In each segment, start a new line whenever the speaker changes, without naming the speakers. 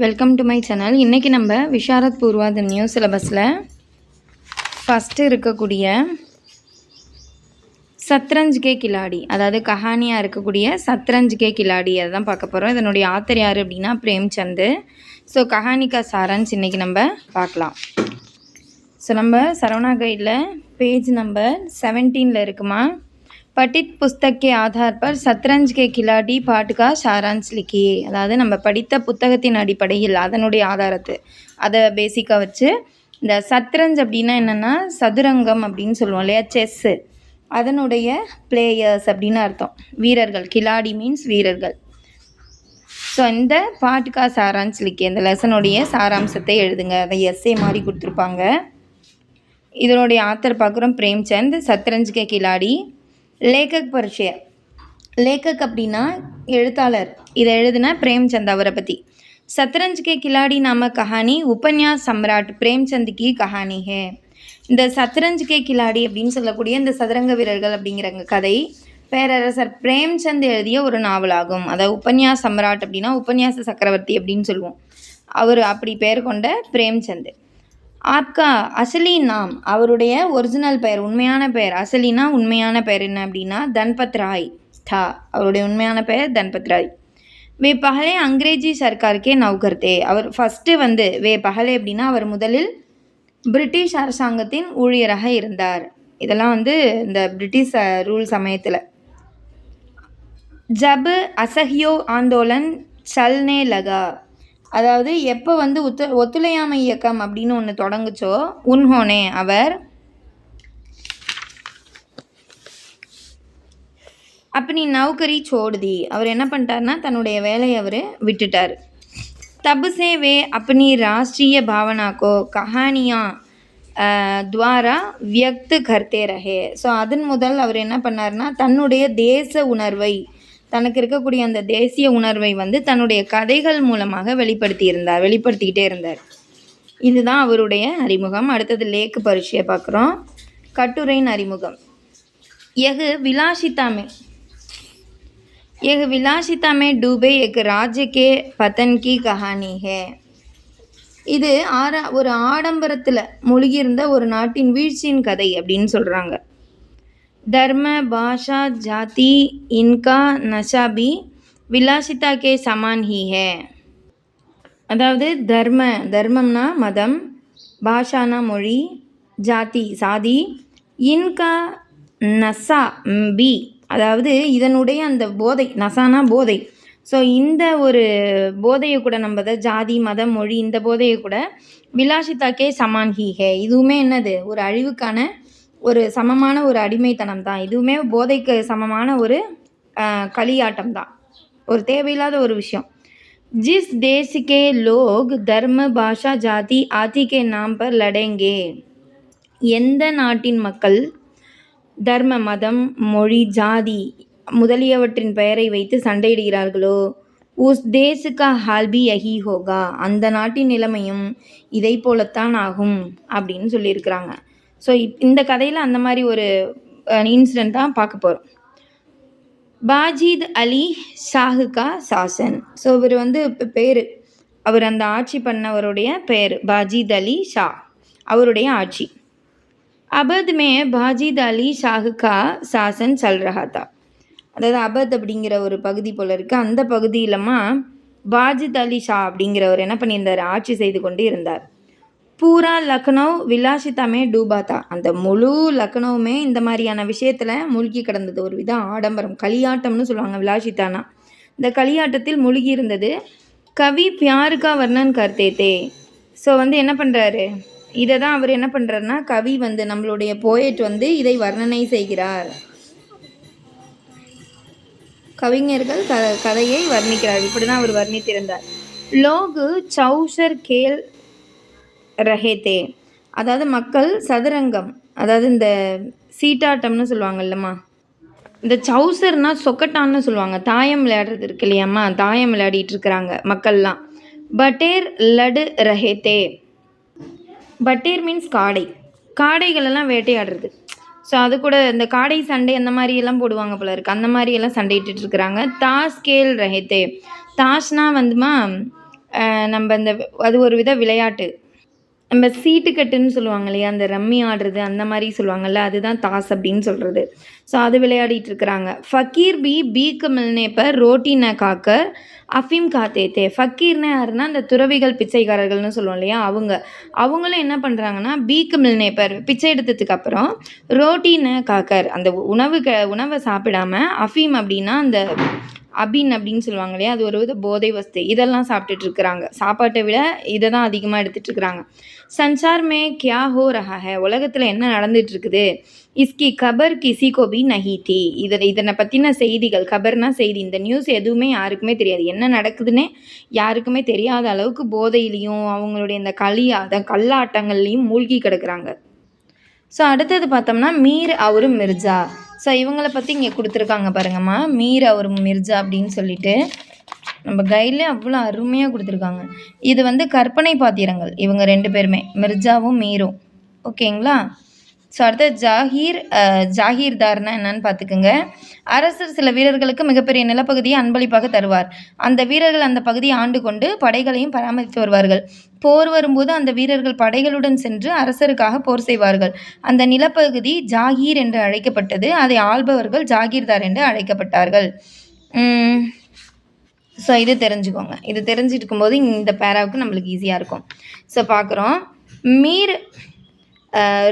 Welcome to my channel. இன்றைக்கி நம்ம Visharad பூர்வாத new சிலபஸில் ஃபஸ்ட்டு இருக்கக்கூடிய சத்ரஞ்ச் கே கிலாடி, அதாவது கஹானியாக இருக்கக்கூடிய சத்ரஞ்ச் கே கிலாடி அதை தான் பார்க்க போகிறோம். இதனுடைய ஆத்தர் யார் அப்படின்னா பிரேம்சந்த். ஸோ கஹானிகா சாரான்ஸ் இன்றைக்கி நம்ம பார்க்கலாம். ஸோ நம்ம சரவணா கைடில் பேஜ் நம்பர் 17 இருக்குமா. पठित पुस्तक के आधार पर சத்ரஞ்ச் கே கிலாடி பாட் கா சாரான்ஸ் லிக்கியே, அதாவது நம்ம படித்த புத்தகத்தின் அடிப்படையில் அதனுடைய ஆதாரத்தை அதை பேசிக்காக வச்சு இந்த சத்ரஞ்ச் அப்படின்னா என்னென்னா சதுரங்கம் அப்படின்னு சொல்லுவோம் இல்லையா, செஸ்ஸு, அதனுடைய பிளேயர்ஸ் அப்படின்னு அர்த்தம், வீரர்கள். கிலாடி மீன்ஸ் வீரர்கள். ஸோ இந்த பாட்டுக்கா சாரான்ஸ் லிக்கியே, இந்த லெசனுடைய சாராம்சத்தை எழுதுங்க. அதை எஸ்ஏ மாதிரி கொடுத்துருப்பாங்க. இதனுடைய ஆத்தர் பார்க்குறோம் பிரேம்சந்த். சத்ரஞ்ச் கே கிலாடி. லேக்கக் பரிச்சய, லேக்கக் அப்படின்னா எழுத்தாளர், இதை எழுதுன பிரேம்சந்த் அவரை பற்றி. சத்ரஞ்ச் கே கிலாடி நாம கஹானி உபன்யாஸ் சம்ராட் பிரேம்சந்த் கி கஹானி ஹே. இந்த சத்ரஞ்ச் கே கிலாடி அப்படின்னு சொல்லக்கூடிய இந்த சதுரங்க வீரர்கள் அப்படிங்கிற கதை பேரரசர் பிரேம்சந்த் எழுதிய ஒரு நாவலாகும். அதாவது உபன்யாஸ் சம்ராட் அப்படின்னா உபன்யாச சக்கரவர்த்தி அப்படின்னு சொல்லுவோம். அவர் அப்படி பெயர் கொண்ட பிரேம்சந்த். ஆப்கா அசலி நாம், அவருடைய ஒரிஜினல் பெயர், உண்மையான பெயர், அசலினா உண்மையான பெயர் என்ன அப்படின்னா தன்பத் ராய் தா. அவருடைய உண்மையான பெயர் தன்பத் ராய். வே பகலே அங்கிரேஜி சர்க்காருக்கே நௌகர்தே. அவர் ஃபஸ்ட்டு வே பகலே அப்படின்னா அவர் முதலில் பிரிட்டிஷ் அரசாங்கத்தின் ஊழியராக இருந்தார். இதெல்லாம் இந்த பிரிட்டிஷ் ரூல் சமயத்தில். ஜப் அசஹியோ ஆந்தோலன் சல்னே லகா, அதாவது எப்போ ஒத்துழையாமை இயக்கம் அப்படின்னு ஒன்று தொடங்குச்சோ, உன்ஹோனே அவர் அப்படி நௌகரி சோடுதி, அவர் என்ன பண்ணிட்டார்னா தன்னுடைய வேலையை அவர் விட்டுட்டார். தபுசே வே அப்பனி ராஷ்ட்ரிய பாவனாக்கோ கஹானியா துவாரா வியக்து கர்த்தே ரஹே. ஸோ அதன் முதல் அவர் என்ன பண்ணார்னா தன்னுடைய தேச உணர்வை, தனக்கு இருக்கக்கூடிய அந்த தேசிய உணர்வை தன்னுடைய கதைகள் மூலமாக வெளிப்படுத்திக்கிட்டே இருந்தார். இதுதான் அவருடைய அறிமுகம். அடுத்தது லேக்கு பரிச்சய பார்க்குறோம். கட்டுரையின் அறிமுகம். எகு விலாசிதா மே டூபே எக் ராஜ்ய கே பதன் கி கஹானி ஹே. இது ஒரு ஆடம்பரத்தில் மூழ்கியிருந்த ஒரு நாட்டின் வீழ்ச்சியின் கதை அப்படின்னு சொல்கிறாங்க. धर्म भाषा जाति इनका नशा भी विलासिता के समान ही है. அதாவது தர்மம்னா மதம், பாஷானா மொழி, ஜாதி சாதி, இன்கா நசா பி, அதாவது இதனுடைய அந்த போதை, நசானா போதை. ஸோ இந்த ஒரு போதையை கூட நம்ம ஜாதி மதம் மொழி இந்த போதையை கூட விலாசிதாக்கே சமான் ஹி ஹே, இதுவுமே என்னது ஒரு அழிவுக்கான ஒரு சமமான ஒரு அடிமைத்தனம் தான். இதுவுமே போதைக்கு சமமான ஒரு களியாட்டம் தான், ஒரு தேவையில்லாத ஒரு விஷயம். ஜிஸ் தேசிகே லோக் தர்ம பாஷா ஜாதி ஆதிக்கே நாம் பர் லடேங்கே, எந்த நாட்டின் மக்கள் தர்ம மதம் மொழி ஜாதி முதலியவற்றின் பெயரை வைத்து சண்டையிடுகிறார்களோ உஸ் தேசுக்கா ஹால்பி யஹி ஹோகா, அந்த நாட்டின் நிலைமையும் இதை போலத்தான் ஆகும் அப்படின்னு சொல்லியிருக்கிறாங்க. ஸோ இந்த கதையில் அந்த மாதிரி ஒரு இன்சிடெண்ட் தான் பார்க்க போகிறோம். பாஜித் அலி ஷாஹுக்கா சாசன். ஸோ இவர் பேர், அவர் அந்த ஆட்சி பண்ணவருடைய பேர் பாஜித் அலி ஷா, அவருடைய ஆட்சி. அபத் மே பாஜித் அலி ஷாஹுக்கா சாசன் சல் ரஹா தா, அதாவது அபத் அப்படிங்கிற ஒரு பகுதி போல் இருக்குது. அந்த பகுதியிலமா பாஜித் அலி ஷா அப்படிங்கிறவர் என்ன பண்ணியிருந்தார், ஆட்சி செய்து கொண்டு இருந்தார். பூரா லக்னோ விலாசிதாமே டூபாத்தா, அந்த முழு லக்னோவுமே இந்த மாதிரியான விஷயத்தில் மூழ்கி கிடந்தது. ஒரு வித ஆடம்பரம், களியாட்டம்னு சொல்லுவாங்க விலாசிதானா. இந்த களியாட்டத்தில் மூழ்கி இருந்தது. கவி பியாருக்கா வர்ணன் கர்த்தேத்தே. ஸோ என்ன பண்ணுறாரு, இதை தான் அவர் என்ன பண்ணுறாருன்னா கவி நம்மளுடைய போயட் இதை வர்ணனை செய்கிறார். கவிஞர்கள் கதையை வர்ணிக்கிறார், இப்படி தான் அவர் வர்ணித்திருந்தார். லோகு சௌசர் கேல் ரஹேத்தே, அதாவது மக்கள் சதுரங்கம், அதாவது இந்த சீட்டாட்டம்னு சொல்லுவாங்க இல்லைம்மா, இந்த சௌசர்னா சொக்கட்டான்னு சொல்லுவாங்க, தாயம் விளையாடுறது இருக்கு இல்லையாம்மா, தாயம் விளையாடிட்டு இருக்கிறாங்க மக்கள்லாம். பட்டேர் லடு ரஹேத்தே, பட்டேர் மீன்ஸ் காடைகளெல்லாம் வேட்டையாடுறது. ஸோ அது கூட இந்த காடை சண்டை அந்த மாதிரியெல்லாம் போடுவாங்க போல இருக்குது, அந்த மாதிரியெல்லாம் சண்டையிட்டு இருக்கிறாங்க. தாஸ் கேல் ரஹேத்தே, தாஷ்னா நம்ம இந்த அது ஒரு வித விளையாட்டு. நம்ம சீட்டுக்கட்டுன்னு சொல்லுவாங்க இல்லையா? அந்த ரம்மி ஆடுறது அந்த மாரி சொல்லுவாங்கல்ல, அதுதான் தாஸ் அப்படின்னு சொல்றது. ஸோ அது விளையாடிட்டு இருக்கிறாங்க. ஃபக்கீர் பி பீக் மில்னே பர் ரோட்டி ந காக்கர் அஃபீம் காத்தே தே. ஃபக்கீர்னா யாருன்னா, அந்த துறவிகள், பிச்சைக்காரர்கள்னு சொல்லுவோம் இல்லையா? அவங்க. அவங்களும் என்ன பண்றாங்கன்னா, பீக் மில்னே பர் பிச்சை எடுத்ததுக்கு அப்புறம் ரோட்டி ந காக்கர் அந்த உணவ சாப்பிடாம அஃபீம் அப்படின்னா அந்த அபின் அப்படின்னு சொல்லுவாங்க இல்லையா? அது ஒரு வித போதை வஸ்து. இதெல்லாம் சாப்பிட்டுட்டு இருக்கிறாங்க. சாப்பாட்டை விட இதை தான் அதிகமாக எடுத்துட்டு இருக்கிறாங்க. சஞ்சார் மே கியா ஹோ ரஹா ஹை, உலகத்தில் என்ன நடந்துட்டு இருக்குது, இஸ்கி கபர் கிசி கோ பி நஹி தி, இதனை பற்றின செய்திகள், கபர்னா செய்தி, இந்த நியூஸ் எதுவுமே யாருக்குமே தெரியாது. என்ன நடக்குதுன்னே யாருக்குமே தெரியாத அளவுக்கு போதையிலையும் அவங்களுடைய இந்த கல்லாட்டங்கள்லையும் மூழ்கி கிடக்குறாங்க. ஸோ அடுத்தது பார்த்தோம்னா மீர் அவுரு மிர்ஜா. ஸோ இவங்கள பற்றி இங்கே கொடுத்துருக்காங்க பாருங்கம்மா, மீர் அவுரு மிர்ஜா அப்படின்னு சொல்லிட்டு நம்ம கைட்லேயே அவ்வளோ அருமையாக கொடுத்துருக்காங்க. இது வந்து கற்பனை பாத்திரங்கள் இவங்க 2 பேருமே, மிர்ஜாவும் மீரும். ஓகேங்களா? ஸோ அடுத்து ஜாகீர்தார்னா என்னன்னு பார்த்துக்குங்க. அரசர் சில வீரர்களுக்கு மிகப்பெரிய நிலப்பகுதியை அன்பளிப்பாக தருவார். அந்த வீரர்கள் அந்த பகுதியை ஆண்டு கொண்டு படைகளையும் பராமரித்து வருவார்கள். போர் வரும்போது அந்த வீரர்கள் படைகளுடன் சென்று அரசருக்காக போர் செய்வார்கள். அந்த நிலப்பகுதி ஜாகீர் என்று அழைக்கப்பட்டது. அதை ஆள்பவர்கள் ஜாகீர்தார் என்று அழைக்கப்பட்டார்கள். ஸோ இது தெரிஞ்சுக்கோங்க. இது தெரிஞ்சுட்டு இருக்கும்போது இந்த பேராவுக்கு நம்மளுக்கு ஈஸியாக இருக்கும். ஸோ பார்க்குறோம், மீர்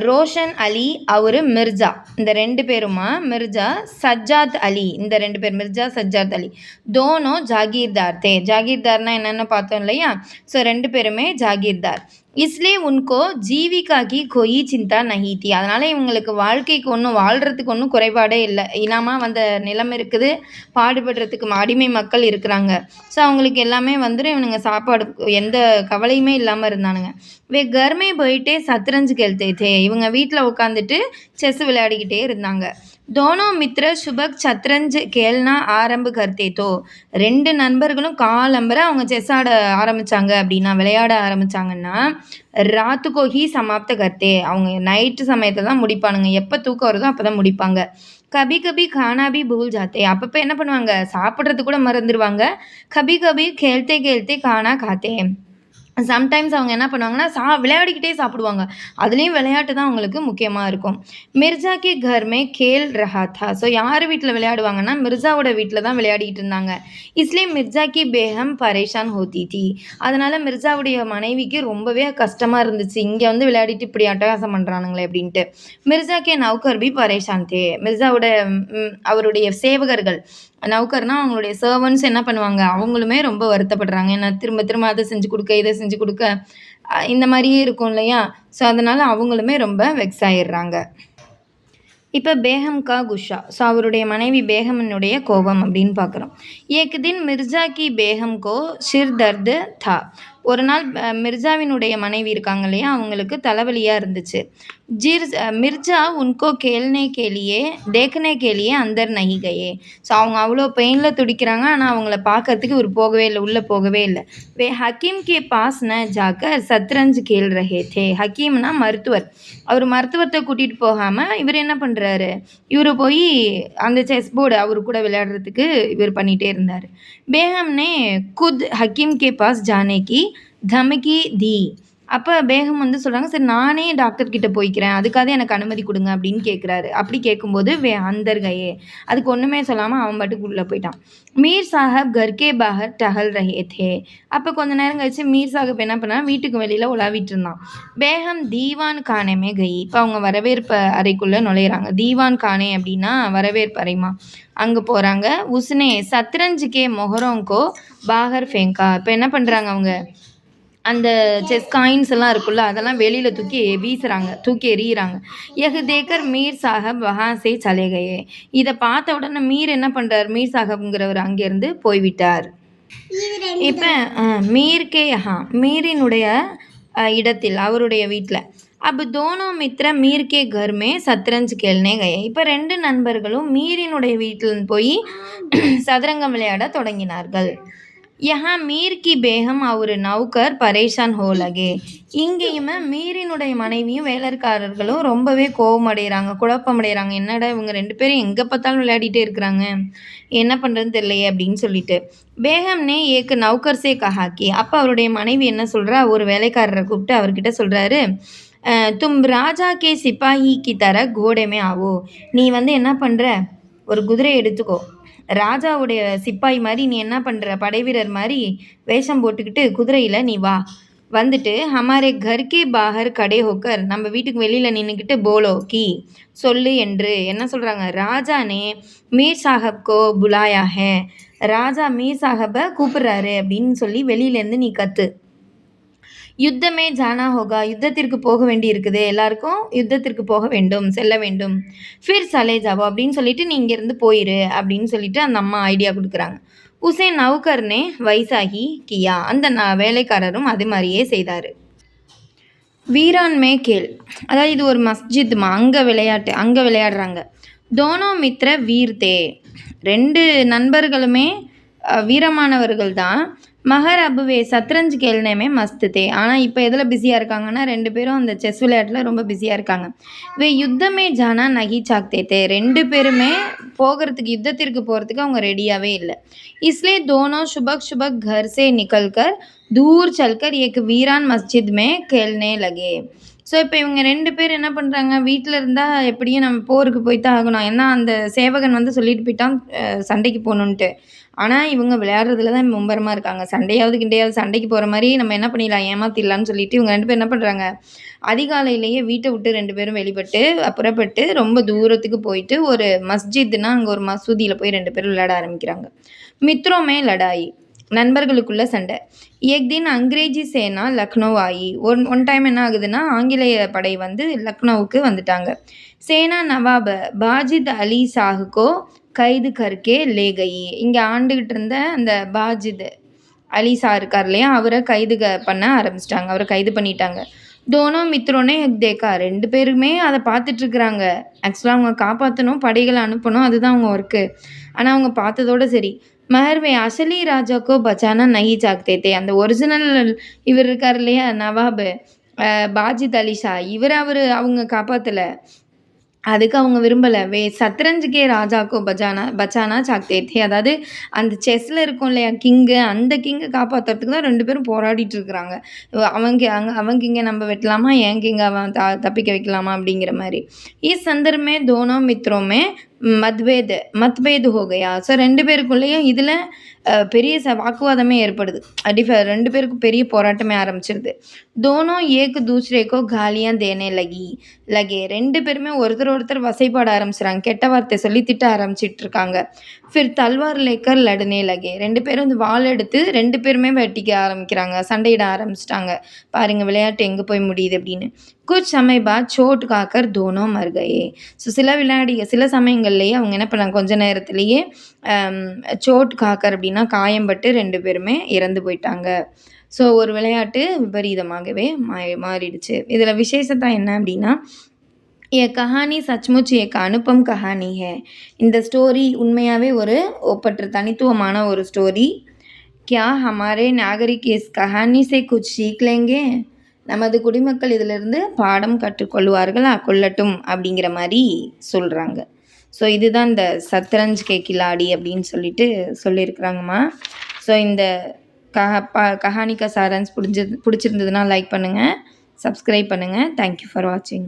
ரோஷன் அலி அவரு மிர்ஜா, இந்த 2 பேருமா, மிர்ஜா சஜ்ஜாத் அலி, இந்த 2 பேர் மிர்ஜா சஜ்ஜாத் அலி தோனோ ஜாகீர்தார் தே. ஜாகீர்தார்னா என்னென்னு பார்த்தோம் இல்லையா? ஸோ 2 பேருமே ஜாகீர்தார். இஸ்லே உன்கோ ஜீவிகா கி கொயி சிந்தா நஹி தி, அதனால் இவங்களுக்கு வாழ்க்கைக்கு வாழ்கிறதுக்கு ஒன்றும் குறைபாடே இல்லை. இனாமாக வந்த நிலம் இருக்குது, பாடுபடுறதுக்கு அடிமை மக்கள் இருக்கிறாங்க. ஸோ அவங்களுக்கு எல்லாமே வந்துடும். இவனுங்க சாப்பாடு எந்த கவலையுமே இல்லாமல் இருந்தானுங்க. வே கர்மே போயிட்டே சத்ரஞ்சு கேள்தே தே, இவங்க வீட்டில் உட்காந்துட்டு செஸ் விளையாடிக்கிட்டே இருந்தாங்க. தோனோ மித்ர சுபக் சத்ரஞ்ச் கேல்னா ஆரம்பு கர்த்தேத்தோ, 2 நண்பர்களும் காலம்பரை அவங்க செஸ் ஆட ஆரம்பித்தாங்க அப்படின்னா, விளையாட ஆரம்பித்தாங்கன்னா, ராத்துக்கோ ஹி சமாப்த கர்த்தே, அவங்க நைட்டு சமயத்தை தான் முடிப்பானுங்க. எப்போ தூக்கம் வருதோ அப்போ தான் முடிப்பாங்க. கபி கபி கானா பி பூல் ஜாத்தே, அப்பப்போ என்ன பண்ணுவாங்க, சாப்பிட்றது கூட மறந்துடுவாங்க. கபி கபி கேள்த்தே கேள்த்தே கானா காத்தே, சம்டைம்ஸ் அவங்க என்ன பண்ணுவாங்கன்னா விளையாடிக்கிட்டே சாப்பிடுவாங்க. அதுலேயும் விளையாட்டு தான் அவங்களுக்கு முக்கியமாக இருக்கும். மிர்ஜா கே கர் மே கேல் ரஹா தா, ஸோ யார் வீட்டில் விளையாடுவாங்கன்னா மிர்ஜாவோட வீட்டில் தான் விளையாடிக்கிட்டு இருந்தாங்க. இஸ்லியே மிர்ஜா கி பேகம் பரேஷான் ஹோத்தி தி, அதனால் மிர்ஜாவுடைய மனைவிக்கு ரொம்பவே கஷ்டமாக இருந்துச்சு, இங்கே வந்து விளையாடிட்டு இப்படி அட்டகாசம் பண்ணுறானுங்களே அப்படின்ட்டு. மிர்ஜா கே நௌகர் பி பரேஷான் தே, மிர்ஜாவோட அவருடைய சேவகர்கள், நௌகர்னா அவங்களுடைய சர்வன்ட்ஸ் என்ன பண்ணுவாங்க, அவங்களுமே ரொம்ப வருத்தப்படுறாங்க. ஏன்னா திரும்ப திரும்ப அதை செஞ்சு கொடுக்க, இதை செஞ்சு கொடுக்க, இந்த மாதிரியே இருக்கும் இல்லையா? ஸோ அதனால் அவங்களுமே ரொம்ப வெக்ஸ் ஆயிடுறாங்க. இப்போ பேகம் கா குஷா, ஸோ அவருடைய மனைவி பேகமனுடைய கோபம் அப்படின்னு பார்க்குறோம். ஏக் தின் மிர்ஜா கி பேகம் கோ சிர் தர்து தா, ஒரு நாள் மிர்ஜாவினுடைய மனைவி இருக்காங்க இல்லையா, அவங்களுக்கு தலைவலியாக இருந்துச்சு. மிர்ஜா உன்கோ கேள்னே கேலியே தேக்கனே கேலியே அந்தர் நஹி கயே, ஸோ அவங்க அவ்வளோ பெயினில் துடிக்கிறாங்க, ஆனால் அவங்கள பார்க்கறதுக்கு இவர் போகவே இல்லை, உள்ளே போகவே இல்லை. வே ஹக்கீம் கே பாஸ் ந ஜாக்கர் சத்ரஞ்ச் கேல் ரஹே தே, ஹக்கீம்னா மருத்துவர், அவர் மருத்துவத்தை கூட்டிகிட்டு போகாமல் இவர் என்ன பண்ணுறாரு, இவர் போய் அந்த செஸ் போர்டு அவர் கூட விளையாடுறதுக்கு இவர் பண்ணிகிட்டே இருந்தார். பேகம்னே குத் ஹக்கீம் கே பாஸ் ஜானே கி தமகி தி, அப்போ பேகம் வந்து சொல்கிறாங்க, சரி நானே டாக்டர்கிட்ட போய்க்கிறேன், அதுக்காக எனக்கு அனுமதி கொடுங்க அப்படின்னு கேட்குறாரு. அப்படி கேட்கும்போது அந்தர் கயே, அதுக்கு ஒன்றுமே சொல்லாமல் அவன் பாட்டுக்கு உள்ளே போயிட்டான். மீர் சாஹப் கர்கே பாகர் டஹல் ரஹே தே, அப்போ கொஞ்ச நேரம் கழிச்சு மீர் சாஹப் என்ன பண்ணா, வீட்டுக்கு வெளியில் உலாவிட்டு இருந்தான். பேகம் தீவான் கானேமே கை, இப்போ அவங்க வரவேற்பு அறைக்குள்ளே நுழையிறாங்க. தீவான் கானே அப்படின்னா வரவேற்பு அறைமா, அங்கே போகிறாங்க. உஸ்னே சத்ரஞ்சுக்கே மொஹரோங்கோ பாகர் ஃபேங்கா, இப்போ என்ன பண்ணுறாங்க, அவங்க அந்த செஸ் காயின்ஸ் எல்லாம் இருக்குல்ல, அதெல்லாம் வெளியில் தூக்கி வீசுகிறாங்க, தூக்கி எறிகிறாங்க. யஹ் தேக்கர் மீர் சாஹப் வஹாசே சலே கயே, இதை பார்த்த உடனே மீர் என்ன பண்ணுறார், மீர் சாஹப்ங்கிறவர் அங்கேருந்து போய்விட்டார். இப்போ மீர்கே மீரினுடைய இடத்தில், அவருடைய வீட்டில் अब दोनों मित्र मीर के घर में சத்ரஞ்ச் खेलने गए, இப்போ 2 நண்பர்களும் மீரினுடைய வீட்டில் போய் சதுரங்கம் விளையாட தொடங்கினார்கள். யஹா மீர் கி பேகம் அவர் நௌகர் பரேஷான் ஹோ லகே. இங்கேயுமே மீரினுடைய மனைவியும் வேலைக்காரர்களும் ரொம்பவே கோவமடைகிறாங்க, குழப்பமடைகிறாங்க. என்னடா இவங்க 2 பேரும் எங்கே பார்த்தாலும் விளையாடிட்டே இருக்கிறாங்க, என்ன பண்ணுறதுன்னு தெரியலையே அப்படின்னு சொல்லிட்டு. பேகம்னே ஏக்கு நௌகர் சே கஹாக்கி. அப்போ அவருடைய மனைவி என்ன சொல்கிறா, ஒரு வேலைக்காரரை கூப்பிட்டு அவர்கிட்ட சொல்கிறாரு, தும் ராஜா கே சிப்பாஹி கி தர கோடே ஆவோ. நீ வந்து என்ன பண்ணுற, ஒரு குதிரை எடுத்துக்கோ, ராஜாவுடைய சிப்பாய் மாதிரி நீ என்ன பண்ணுற, படைவீரர் மாதிரி வேஷம் போட்டுக்கிட்டு குதிரையில் நீ வா, வந்துட்டு ஹமாரே கர்கே பாகர் கடே ஹோக்கர், நம்ம வீட்டுக்கு வெளியில் நின்றுக்கிட்டு போலோ கி சொல்லு என்று என்ன சொல்கிறாங்க, ராஜானே மீர் சாஹப் கோ புலாயா ஹே, ராஜா மீர் சாஹப்பை கூப்பிடுறாரு அப்படின்னு சொல்லி வெளியிலேருந்து நீ கத்து. யுத்தமே ஜானா ஹோகா, யுத்தத்திற்கு போக வேண்டி இருக்குது, எல்லாருக்கும் யுத்தத்திற்கு போக வேண்டும், செல்ல வேண்டும். ஃபிர் சலே ஜாவோ அப்படின்னு சொல்லிட்டு நீ இங்கேருந்து போயிரு அப்படின்னு சொல்லிட்டு அந்த அம்மா ஐடியா கொடுக்குறாங்க. உசே நவுகர்னே வைசாகி கியா, அந்த வேலைக்காரரும் அது மாதிரியே செய்தார். வீராண்மே கேள், அதாவது இது ஒரு மஸ்ஜித்மா, அங்கே விளையாடுறாங்க. தோனோ மித்ர வீர்தே, 2 நண்பர்களுமே வீரமானவர்கள் தான். மகர் அபுவே சத்ரஞ்ச் கேள்னேமே மஸ்து தே, ஆனால் இப்போ எதில் பிஸியாக இருக்காங்கன்னா 2 பேரும் அந்த செஸ் விளையாட்டில் ரொம்ப பிஸியாக இருக்காங்க. யுத்தமே ஜானா நகி சாக்தே தே, 2 பேருமே போகிறதுக்கு, யுத்தத்திற்கு போகிறதுக்கு அவங்க ரெடியாகவே இல்லை. इसलिए दोनों सुबह सुबह घर से निकलकर दूर चलकर एक वीरान मस्जिद में खेलने लगे. ஸோ இப்போ இவங்க 2 பேர் என்ன பண்ணுறாங்க, வீட்டில் இருந்தால் எப்படியும் நம்ம போருக்கு போய் தான் ஆகணும், ஏன்னா அந்த சேவகன் வந்து சொல்லிட்டு போயிட்டான் சண்டைக்கு போகணுன்ட்டு. ஆனால் இவங்க விளையாடுறதுல தான் மும்பரமாக இருக்காங்க. சண்டைக்கு போகிற மாதிரி நம்ம என்ன பண்ணிடலாம், ஏமாத்திடலான்னு சொல்லிட்டு இவங்க 2 பேர் என்ன பண்ணுறாங்க, அதிகாலையிலேயே வீட்டை விட்டு 2 பேரும் புறப்பட்டு ரொம்ப தூரத்துக்கு போயிட்டு ஒரு மஸ்ஜித்னா அங்கே ஒரு மசூதியில் போய் 2 பேரும் விளையாட ஆரம்பிக்கிறாங்க. மித்ரோமே லடாயி, நண்பர்களுக்குள்ள சண்டை. ஏக் தின் அங்கிரேஜி சேனா லக்னோ ஆயி, ஒன் டைம் என்ன ஆகுதுன்னா ஆங்கிலேய படை வந்து லக்னோவுக்கு வந்துட்டாங்க. சேனா நவாப் பாஜித் அலி சாஹுக்கோ கைது கர்கே லே கயி, இங்கே ஆண்டுகிட்டு இருந்த அந்த பாஜித் அலி சா இருக்கார் இல்லையா, அவரை பண்ண ஆரம்பிச்சிட்டாங்க, அவரை கைது பண்ணிட்டாங்க. தோனோ மித்ரோனே தேக்கா, 2 பேருமே அதை பார்த்துட்ருக்குறாங்க. ஆக்சுவலாக அவங்க காப்பாற்றணும், படைகளை அனுப்பணும், அதுதான் அவங்க ஒர்க்கு. ஆனால் அவங்க பார்த்ததோடு சரி. மஹர்வே அசலி ராஜாக்கோ பச்சானா நஹி சாக்தே தே, அந்த ஒரிஜினல் இவர் இருக்கார் இல்லையா நவாப் பாஜித் அலி ஷா, அவங்க காப்பாற்றலை, அதுக்கு அவங்க விரும்பலை. சத்ரஞ்சுக்கே ராஜாக்கோ பச்சானா சாக்தே தே, அதாவது அந்த செஸ்ஸில் இருக்கும் இல்லையா கிங்கு, அந்த கிங்கை காப்பாற்றுறதுக்கு தான் 2 பேரும் போராடிட்டு இருக்கிறாங்க. அவங்க கிங்கை நம்ம வெட்டலாமா, என் கிங்கை அவன் தப்பிக்க வைக்கலாமா அப்படிங்கிற மாதிரி. சந்தர்மே தோனோ மித்ரோமே மத்பேத் ஹோகையா. ஸோ 2 பேருக்குள்ளேயும் இதில் பெரிய வாக்குவாதமே ஏற்படுது. 2 பேருக்கும் பெரிய போராட்டமே ஆரம்பிச்சிருது. தோனோ ஏக் தூசரேக்கோ காலியாக தேனே லகே, 2 பேருமே ஒருத்தர் வசைப்பாட ஆரம்பிச்சிடறாங்க, கெட்ட வார்த்தை சொல்லி திட்ட ஆரம்பிச்சிட்டு இருக்காங்க. ஃபிர் தல்வார் லேக்கர் லடுனே லகே, 2 பேரும் வந்து வாள் எடுத்து 2 பேருமே வெட்டிக்க ஆரம்பிக்கிறாங்க, சண்டையிட ஆரம்பிச்சிட்டாங்க. பாருங்க விளையாட்டு எங்கே போய் முடியுது அப்படின்னு. குச் சமய பாத் சோட் காக்கர் தோனோ மர் கயே. ஸோ சில சமயங்கள்லேயே அவங்க என்ன பண்ணாங்க, கொஞ்ச நேரத்துலேயே சோட் காக்கர் அப்படின்னா காயம்பட்டு 2 பேருமே இறந்து போயிட்டாங்க. ஸோ ஒரு விளையாட்டு விபரீதமாகவே மாறிடுச்சு. இதில் விசேஷத்தான் என்ன அப்படின்னா, கஹானி சச்முச் அனுபம் கஹானி ஹே, இந்த ஸ்டோரி உண்மையாகவே ஒரு ஒப்பற்ற தனித்துவமான ஒரு ஸ்டோரி. கியா ஹமாரே நாகரிக் இஸ் கஹானி சே குச் சீக் லேங்கே, நமது குடிமக்கள் இதிலிருந்து பாடம் கொள்ளட்டும் அப்படிங்கிற மாதிரி சொல்கிறாங்க. ஸோ இதுதான் இந்த சத்ரஞ்ச் கே கிலாடி அப்படின்னு சொல்லிட்டு சொல்லியிருக்கிறாங்கம்மா. ஸோ இந்த கஹானிக்கா சாரன்ஸ் பிடிச்சிருந்ததுன்னா லைக் பண்ணுங்கள், சப்ஸ்கிரைப் பண்ணுங்கள். தேங்க்யூ ஃபார் வாட்சிங்.